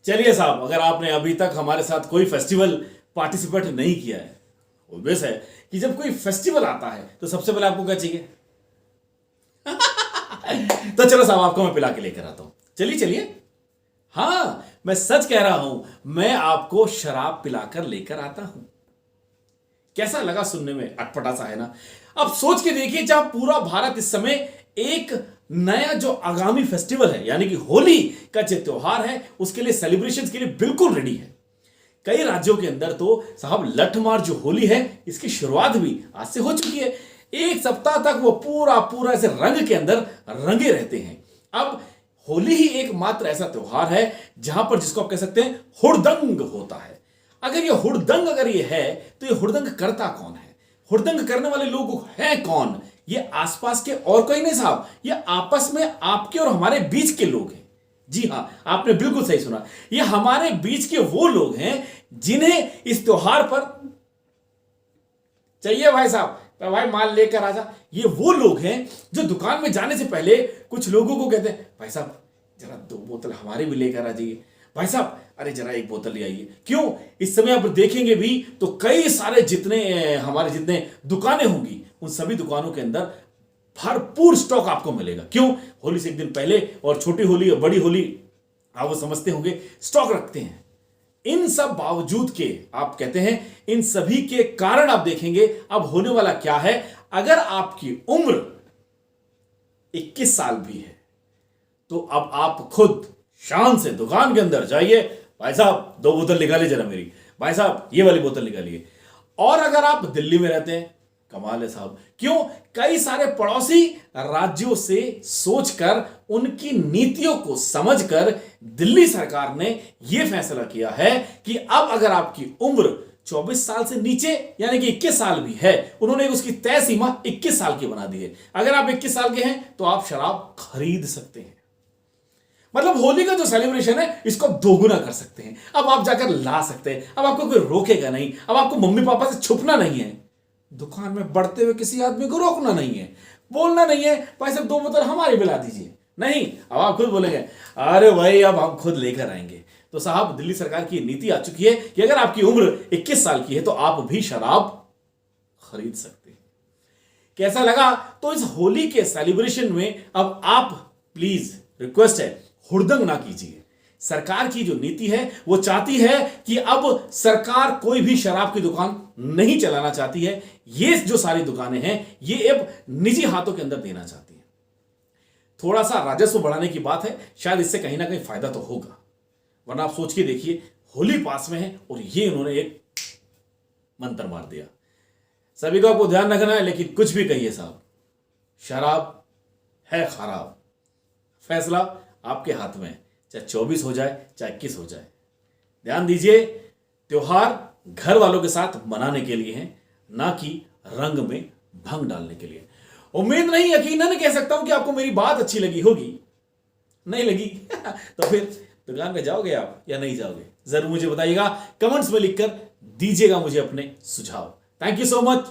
चलिए साहब, अगर आपने अभी तक हमारे साथ कोई फेस्टिवल पार्टिसिपेट नहीं किया है, ऑब्वियस है कि जब कोई फेस्टिवल आता है तो सबसे पहले आपको क्या चाहिए? तो चलो साहब, आपको मैं पिला के लेकर आता हूं। चलिए चलिए। हां, मैं सच कह रहा हूं, मैं आपको शराब पिलाकर लेकर आता हूं। कैसा लगा सुनने में? अटपटा सा है ना? अब सोच के देखिए, जहां पूरा भारत इस समय एक नया जो आगामी फेस्टिवल है यानी कि होली का जो त्योहार है उसके लिए, सेलिब्रेशंस के लिए बिल्कुल रेडी है। कई राज्यों के अंदर तो साहब लठमार जो होली है इसकी शुरुआत भी आज से हो चुकी है। एक सप्ताह तक वो पूरा पूरा ऐसे रंग के अंदर रंगे रहते हैं। अब होली ही एकमात्र ऐसा त्योहार है जहां पर, जिसको आप कह सकते हैं, हुड़दंग होता है। अगर ये हुड़दंग अगर ये है तो ये हुड़दंग करता कौन है? हुड़दंग करने वाले लोग हैं कौन? ये आसपास के और कोई नहीं साहब, ये आपस में आपके और हमारे बीच के लोग हैं। जी हां, आपने बिल्कुल सही सुना। ये हमारे बीच के वो लोग हैं जिन्हें इस त्योहार पर चाहिए भाई साहब, तो भाई माल लेकर आजा। ये वो लोग हैं जो दुकान में जाने से पहले कुछ लोगों को कहते हैं, भाई साहब जरा 2 बोतल हमारे भी लेकर आ जाइए। भाई साहब अरे जरा 1 बोतल ले आइए। क्यों? इस समय आप देखेंगे भी तो कई सारे जितने दुकानें होंगी उन सभी दुकानों के अंदर भरपूर स्टॉक आपको मिलेगा। क्यों? होली से एक दिन पहले, और छोटी होली और बड़ी होली आप वो समझते होंगे, स्टॉक रखते हैं। इन सब बावजूद के, आप कहते हैं, इन सभी के कारण आप देखेंगे अब होने वाला क्या है। अगर आपकी उम्र 21 साल भी है तो अब आप खुद शान से दुकान के अंदर जाइए, भाई साहब 2 बोतल निकालिए जरा मेरी, भाई साहब ये वाली बोतल निकालिए। और अगर आप दिल्ली में रहते हैं, कमाल है साहब। क्यों? कई सारे पड़ोसी राज्यों से सोचकर, उनकी नीतियों को समझकर दिल्ली सरकार ने यह फैसला किया है कि अब अगर आपकी उम्र 24 साल से नीचे यानी कि 21 साल भी है, उन्होंने उसकी तय सीमा 21 साल की बना दी है। अगर आप 21 साल के हैं तो आप शराब खरीद सकते हैं। मतलब होली का जो सेलिब्रेशन है इसको आप दोगुना कर सकते हैं। अब आप जाकर ला सकते हैं, अब आपको कोई रोकेगा नहीं, अब आपको मम्मी पापा से छुपना नहीं है, दुकान में बढ़ते हुए किसी आदमी को रोकना नहीं है, बोलना नहीं है भाई साहब 2 बोतल हमारी पिला दीजिए। नहीं, अब आप खुद बोलेंगे अरे भाई अब हम खुद लेकर आएंगे। तो साहब दिल्ली सरकार की नीति आ चुकी है कि अगर आपकी उम्र 21 साल की है तो आप भी शराब खरीद सकते हैं। कैसा लगा? तो इस होली के सेलिब्रेशन में अब आप प्लीज, रिक्वेस्ट है, हुड़दंग ना कीजिए। सरकार की जो नीति है वो चाहती है कि अब सरकार कोई भी शराब की दुकान नहीं चलाना चाहती है। ये जो सारी दुकानें हैं ये अब निजी हाथों के अंदर देना चाहती है। थोड़ा सा राजस्व बढ़ाने की बात है, शायद इससे कहीं ना कहीं फायदा तो होगा। वरना आप सोच के देखिए, होली पास में है और ये इन्होंने एक मंत्र मार दिया। सभी को आपको ध्यान रखना है, लेकिन कुछ भी कहिए साहब, शराब है खराब। फैसला आपके हाथ में है, चाहे 24 हो जाए चाहे 21 हो जाए। ध्यान दीजिए, त्योहार घर वालों के साथ मनाने के लिए है, ना कि रंग में भंग डालने के लिए। उम्मीद नहीं, यकीनन कह सकता हूं कि आपको मेरी बात अच्छी लगी होगी। नहीं लगी तो फिर दुकान पे जाओगे आप या नहीं जाओगे? जरूर मुझे बताइएगा, कमेंट्स में लिखकर दीजिएगा मुझे अपने सुझाव। Thank you so much.